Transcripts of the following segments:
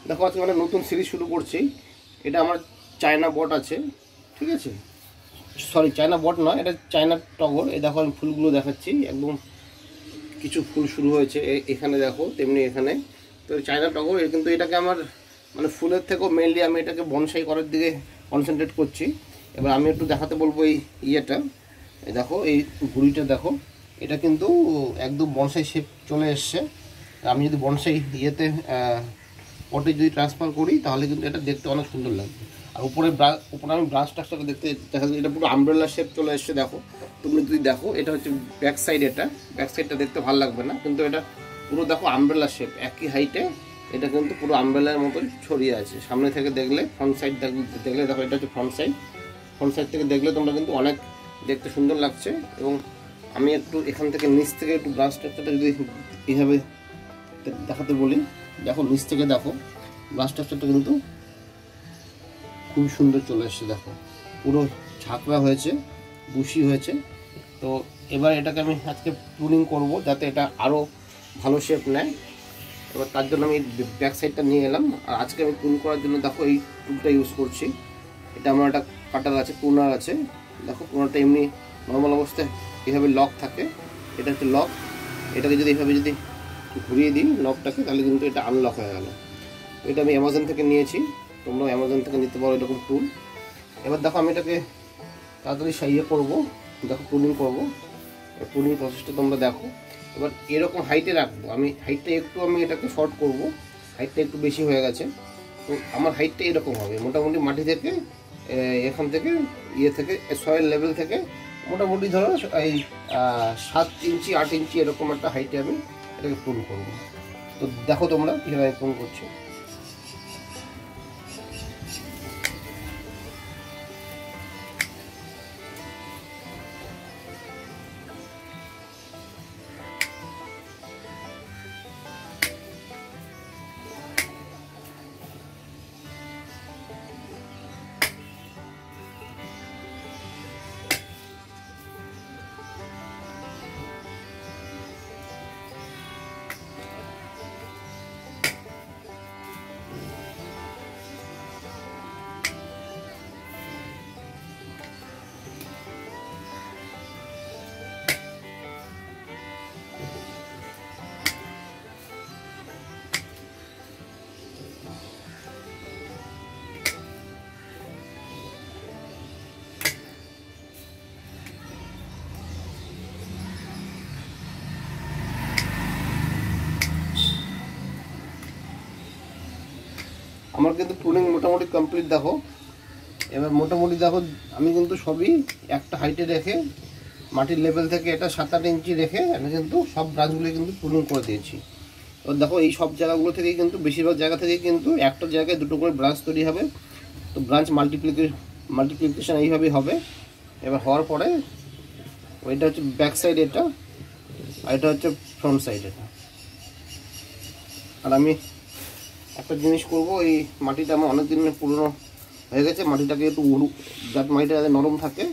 দেখো আজকে মানে নতুন সিরিজ শুরু করছি। এটা আমার চায়না বট আছে, ঠিক আছে, সরি চায়না বট নয়, এটা চায়না টগর। এই দেখো আমি ফুলগুলো দেখাচ্ছি, একদম কিছু ফুল শুরু হয়েছে এখানে দেখো, তেমনি এখানে। তো চায়না টগর কিন্তু এটাকে আমার মানে ফুলের থেকেও মেনলি আমি এটাকে বনসাই করার দিকে কনসেন্ট্রেট করছি। এবার আমি একটু দেখাতে বলবো এই ইয়েটা, দেখো এই ঘুড়িটা দেখো, এটা কিন্তু একদম বনসাই শেপ চলে এসছে। আমি যদি বনসাই ইয়েতে পটে যদি ট্রান্সফার করি তাহলে কিন্তু এটা দেখতে অনেক সুন্দর লাগবে। আর উপরে আমি ব্রাঞ্চ স্ট্রাকচারটা দেখতে দেখা যায়, এটা পুরো আমব্রেলা শেপ চলে এসছে। দেখো তুমি যদি দেখো, এটা হচ্ছে ব্যাক সাইড, এটা ব্যাক সাইডটা দেখতে ভালো লাগবে না, কিন্তু এটা পুরো দেখো আমব্রেলা শেপ, একই হাইটে এটা কিন্তু পুরো আমব্রেলার মতো ছড়িয়ে আছে। সামনে থেকে দেখলে, ফ্রন্ট সাইড দেখলে দেখো, এটা হচ্ছে ফ্রন্ট সাইড। ফ্রন্ট সাইড থেকে দেখলে তোমরা কিন্তু অনেক দেখতে সুন্দর লাগছে। এবং আমি একটু এখান থেকে নিচ থেকে একটু ব্রাঞ্চ স্ট্রাকচারটা যদি এইভাবে দেখাতে বলি, দেখো নিচ থেকে দেখো ব্রাঞ্চ স্ট্রাকচারটা কিন্তু খুব সুন্দর চলে এসছে। দেখো পুরো ঝাঁকড়া হয়েছে, বুশি হয়েছে। তো এবার এটাকে আমি আজকে প্রুনিং করব যাতে এটা আরও ভালো শেপ নেয়। এবার তার জন্য আমি ব্যাক সাইডটা নিয়ে এলাম। আর আজকে আমি প্রুন করার জন্য দেখো এই টুলটা ইউজ করছি। এটা আমার একটা কাটার আছে, প্রুনার আছে। দেখো প্রুনারটা এমনি নর্মাল অবস্থায় এভাবে লক থাকে, এটা হচ্ছে লক। এটাকে যদি এভাবে যদি ঘুরিয়ে দিই লকটাকে, তাহলে কিন্তু এটা আনলক হয়ে গেল। এটা আমি অ্যামাজন থেকে নিয়েছি, তোমরাও অ্যামাজন থেকে নিতে পারো এরকম টুল। এবার দেখো আমি এটাকে তাড়াতাড়ি ইয়ে করবো, দেখো প্রুনিং করবো। প্রুনিং প্রসেসটা তোমরা দেখো। এবার এরকম হাইটে রাখবো আমি, হাইটটা একটু আমি এটাকে শর্ট করব, হাইটটা একটু বেশি হয়ে গেছে। তো আমার হাইটটা এরকম হবে মোটামুটি, মাটি থেকে এখান থেকে ইয়ে থেকে সয়েল লেভেল থেকে মোটামুটি ধরো এই 7 ইঞ্চি 8 ইঞ্চি এরকম একটা হাইটে আমি এটাকে প্রুন করবো। তো দেখো তোমরা কীভাবে প্রুন করছো। আমার কিন্তু প্রুনিং মোটামুটি কমপ্লিট দেখো। এবার মোটামুটি দেখো আমি কিন্তু সবই একটা হাইটে রেখে, মাটির লেভেল থেকে এটা 7-8 ইঞ্চি রেখে আমি কিন্তু সব ব্রাঞ্চগুলো কিন্তু প্রুনিং করে দিয়েছি। এবার দেখো এই সব জায়গাগুলো থেকেই কিন্তু, বেশিরভাগ জায়গা থেকেই কিন্তু একটা জায়গায় দুটো করে ব্রাঞ্চ তৈরি হবে। তো ব্রাঞ্চ মাল্টিপ্লিকেশন এইভাবেই হবে। এবার হওয়ার পরে ওইটা হচ্ছে ব্যাক সাইড এটা, আর এটা হচ্ছে ফ্রন্ট সাইড এটা। আর আমি একটা জিনিস করব, এই মাটিটা আমার অনেক দিনের পুরনো হয়ে গেছে, মাটিটাকে একটু যাতে মাটিটা যাতে নরম থাকে,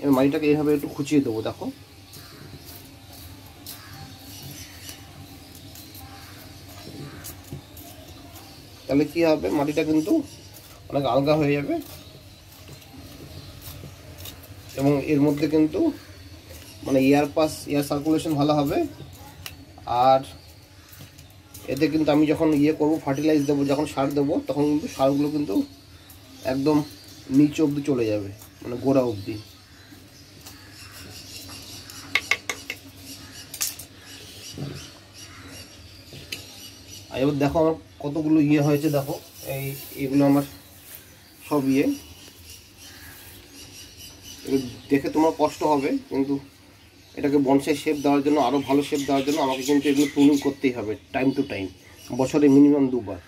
এবার মাটিটাকে এইভাবে একটু খুঁচিয়ে দেবো। দেখো তাহলে কি হবে, মাটিটা কিন্তু অনেক আলগা হয়ে যাবে এবং এর মধ্যে কিন্তু মানে এয়ার সার্কুলেশন ভালো হবে। আর এতে কিন্তু আমি যখন ইয়ে করবো, ফার্টিলাইজ দেবো, যখন সার দেবো, তখন কিন্তু সারগুলো কিন্তু একদম নিচে অবধি চলে যাবে, মানে গোড়া অবধি। আর এবার দেখো আমার কতগুলো ইয়ে হয়েছে, দেখো এইগুলো আমার সব ইয়ে। দেখে তোমার কষ্ট হবে, কিন্তু এটাকে বনসাই শেপ দেওয়ার জন্য, আরও ভালো শেপ দেওয়ার জন্য আমাকে কিন্তু এগুলো প্রুনিং করতেই হবে টাইম টু টাইম, বছরে মিনিমাম 2 বার।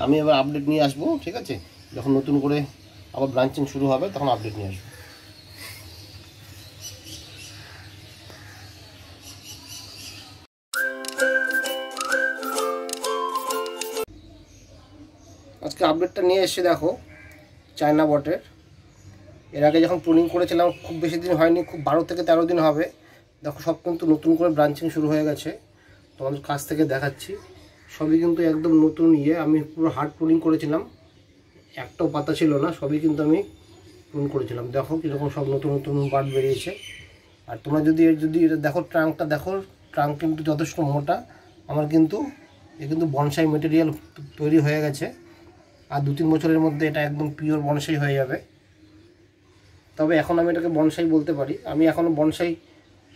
আমি এবার আপডেট নিয়ে আসবো, ঠিক আছে, যখন নতুন করে আবার ব্রাঞ্চিং শুরু হবে তখন আপডেট নিয়ে আসবো। আজকে আপডেটটা নিয়ে এসে দেখো চায়না বটের। এর আগে যখন প্রুনিং করেছিলাম খুব বেশি দিন হয়নি, খুব 12 থেকে 13 দিন হবে। দেখো সব কিন্তু নতুন করে ব্রাঞ্চিং শুরু হয়ে গেছে, তোমাদের কাছ থেকে দেখাচ্ছি। সবই কিন্তু একদম নতুন আমি পুরো হার্ড প্রুনিং করেছিলাম, একটাও পাতা ছিল না, সবই কিন্তু আমি প্রুন করেছিলাম। দেখো কীরকম সব নতুন নতুন বার্ড বেরিয়েছে। আর তোমরা যদি এটা দেখো, ট্রাঙ্কটা দেখো, ট্রাঙ্ক কিন্তু যথেষ্ট মোটা। আমার কিন্তু কিন্তু বনসাই মেটেরিয়াল তৈরি হয়ে গেছে, আর 2-3 বছরের মধ্যে এটা একদম পিওর বনসাই হয়ে যাবে। তবে এখন আমি এটাকে বনসাই বলতে পারি। আমি এখনও বনসাই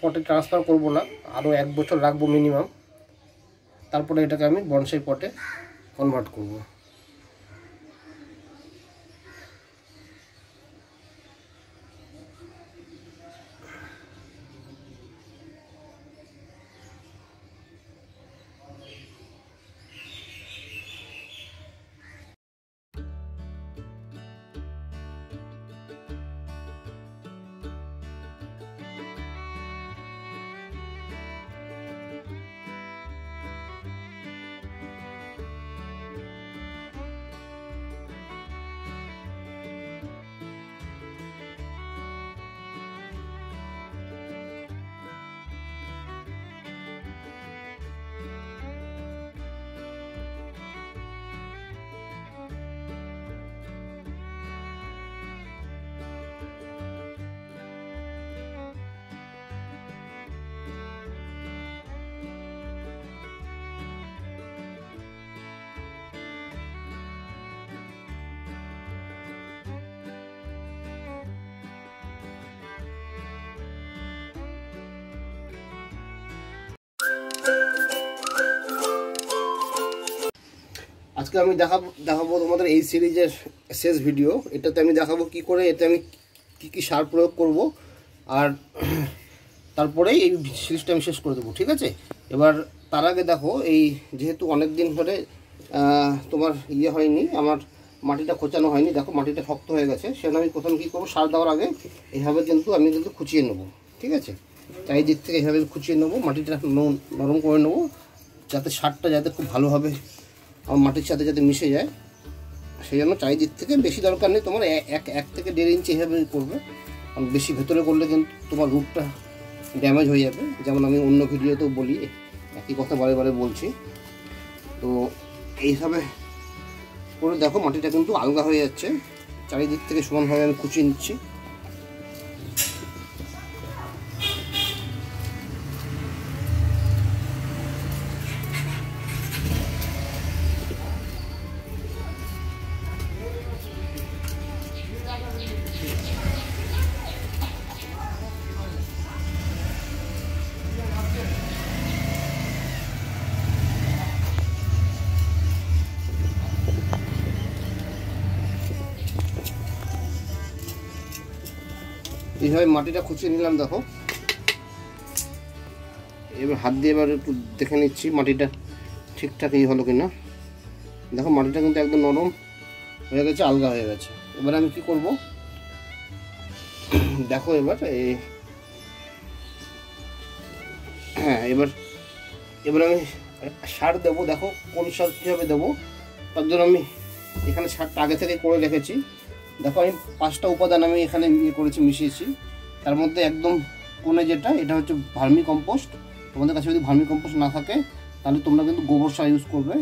পটে ট্রান্সফার করব না, আরও 1 বছর রাখবো মিনিমাম, তারপরে এটাকে আমি বনসাই পটে কনভার্ট করব। আজকে আমি দেখাবো তোমাদের এই সিরিজের শেষ ভিডিও। এটাতে আমি দেখাবো কি করে এতে আমি কি সার প্রয়োগ করব, আর তারপরেই এই সিরিজটা আমি শেষ করে দেবো, ঠিক আছে? এবার তার আগে দেখো, এই যেহেতু অনেক দিন ধরে তোমার হয়নি, আমার মাটিটা খোঁচানো হয়নি, দেখো মাটিটা শক্ত হয়ে গেছে। সেজন্য আমি প্রথমে কী করবো, সার দেওয়ার আগে এইভাবে আমি কিন্তু খুঁচিয়ে নেবো, ঠিক আছে? চারিদিক থেকে এইভাবে খুঁচিয়ে নেবো, মাটিটা নরম করে নেবো, যাতে সারটা যাতে খুব ভালোভাবে আমার মাটির সাথে যাতে মিশে যায়। সেই জন্য চারিদিক থেকে, বেশি দরকার নেই তোমার, 1 থেকে 1.5 ইঞ্চি এভাবে করবে, কারণ বেশি ভেতরে করলে কিন্তু তোমার রুটটা ড্যামেজ হয়ে যাবে। যেমন আমি অন্য ভিডিওতেও বলি, একই কথা বারে বারে বলছি। তো এইভাবে করে দেখো মাটিটা কিন্তু আলগা হয়ে যাচ্ছে, চারিদিক থেকে সমানভাবে আমি কুচিয়ে নিচ্ছি। এইভাবে মাটিটা খুঁচিয়ে নিলাম। দেখো এবার হাত দিয়ে এবার একটু দেখে নিচ্ছি মাটিটা ঠিকঠাক হলো কিনা। দেখো মাটিটা কিন্তু একদম নরম হয়ে গেছে, আলগা হয়ে গেছে। এবার আমি কি করব, দেখো এবার এবার আমি সার দেবো। দেখো কোন সার কীভাবে দেবো, তার জন্য আমি এখানে সারটা আগে থেকে করে রেখেছি। দেখো আমি 5টা উপাদান আমি এখানে মিশিয়েছি। তার মধ্যে একদম কোণে যেটা, এটা হচ্ছে ভার্মি কম্পোস্ট। তোমাদের কাছে যদি ভার্মি কম্পোস্ট না থাকে তাহলে তোমরা কিন্তু গোবর সার ইউজ করবে।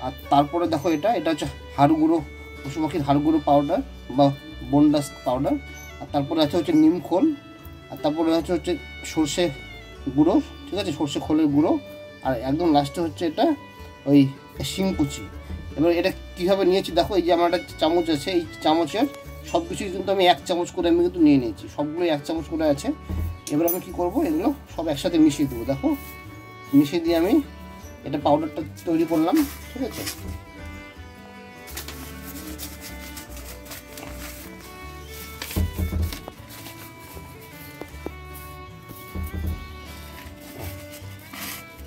আর তারপরে দেখো এটা হচ্ছে হাড় গুঁড়ো, পশু পাখির হাড় গুঁড়ো পাউডার বা বোনডাস্ট পাউডার। আর তারপরে হচ্ছে নিম খোল। আর তারপরে হচ্ছে সর্ষে গুঁড়ো, ঠিক আছে, সর্ষে খোলের গুঁড়ো। আর একদম লাস্টে হচ্ছে এটা ওই শিংকুচি। এবার এটা কীভাবে নিয়েছি দেখো, এই যে আমার একটা চামচ আছে, এই চামচের সব কিছুই কিন্তু আমি 1 চামচ করে আমি কিন্তু নিয়ে নিয়েছি, সবগুলোই 1 চামচ করে আছে। এবার আমি কী করবো, এগুলো সব একসাথে মিশিয়ে দেবো। দেখো মিশিয়ে দিয়ে আমি এটা পাউডারটা তৈরি করলাম, ঠিক আছে?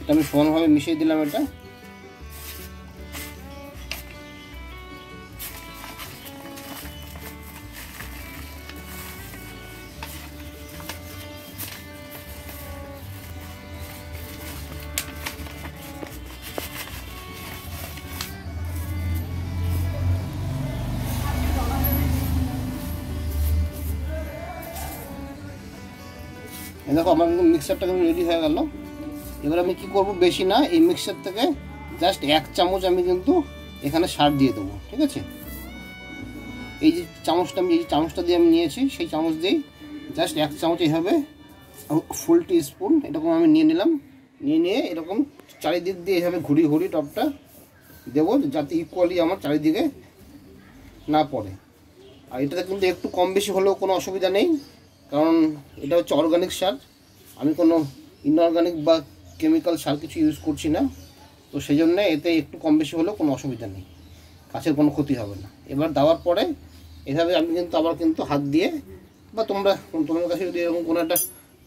এটা আমি সমানভাবে মিশিয়ে দিলাম। এটা দেখো আমার কিন্তু মিক্সারটা কিন্তু রেডি হয়ে গেল। এবার আমি কি করব, বেশি না, এই মিক্সার থেকে জাস্ট 1 চামচ আমি কিন্তু এখানে সার দিয়ে দেবো। ঠিক আছে, এই যে চামচটা আমি এই চামচটা দিয়ে আমি নিয়েছি, সেই চামচ দিয়েই জাস্ট 1 চামচ এইভাবে ফুল টি স্পুন এরকম আমি নিয়ে নিলাম। নিয়ে এরকম চারিদিক দিয়ে এইভাবে ঘুরিয়ে ঘুরিয়ে টপটা দেবো, যাতে ইকুয়ালি আমার চারিদিকে না পড়ে। আর এটাতে কিন্তু একটু কম বেশি হলেও কোনো অসুবিধা নেই, কারণ এটা হচ্ছে অর্গানিক সার, আমি কোনো ইনঅর্গানিক বা কেমিক্যাল সার কিছু ইউজ করছি না। তো সেই জন্যে এতে একটু কম বেশি হলেও কোনো অসুবিধা নেই, গাছের কোনো ক্ষতি হবে না। এবার দেওয়ার পরে এভাবে আমি কিন্তু আবার কিন্তু হাত দিয়ে, বা তোমার কাছে যদি এরকম কোনো একটা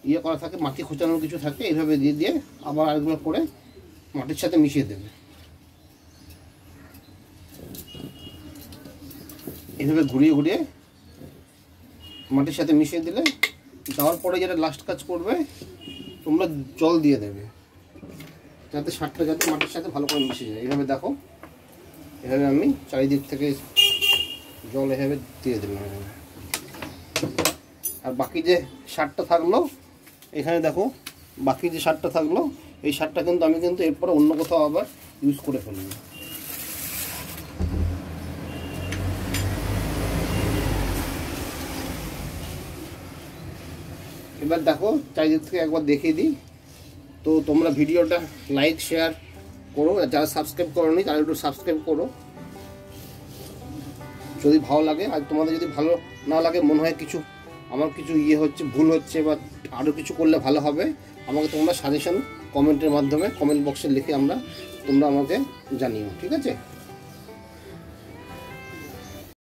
ইয়ে করা থাকে, মাটি খোঁচানোর কিছু থাকে, এইভাবে দিয়ে দিয়ে আবার আরেকবার করে মাটির সাথে মিশিয়ে দেবে। এইভাবে ঘুরিয়ে ঘুরিয়ে মাটির সাথে মিশিয়ে দিলে, দেওয়ার পরে যেটা লাস্ট কাজ করবে, তোমরা জল দিয়ে দেবে, যাতে সারটা যাতে মাটির সাথে ভালো করে মিশে যায়। এইভাবে দেখো, এভাবে আমি চারিদিক থেকে জল এভাবে দিয়ে দিলাম। আর বাকি যে সারটা থাকলো এখানে দেখো, বাকি যে সারটা থাকলো, এই সারটা কিন্তু আমি কিন্তু এরপরে অন্য কোথাও আবার ইউজ করে ফেলবো। এবার দেখো চারিদিক থেকে একবার দেখিয়ে দিই। তো তোমরা ভিডিওটা লাইক শেয়ার করো, যারা সাবস্ক্রাইব করোনি তারা একটু সাবস্ক্রাইব করো যদি ভালো লাগে। আর তোমাদের যদি ভালো না লাগে, মনে হয় কিছু আমার কিছু ইয়ে হচ্ছে, ভুল হচ্ছে, বা আরও কিছু করলে ভালো হবে, আমাকে তোমরা সাজেশন কমেন্টের মাধ্যমে কমেন্ট বক্সে লিখে তোমরা আমাকে জানিও। ঠিক আছে।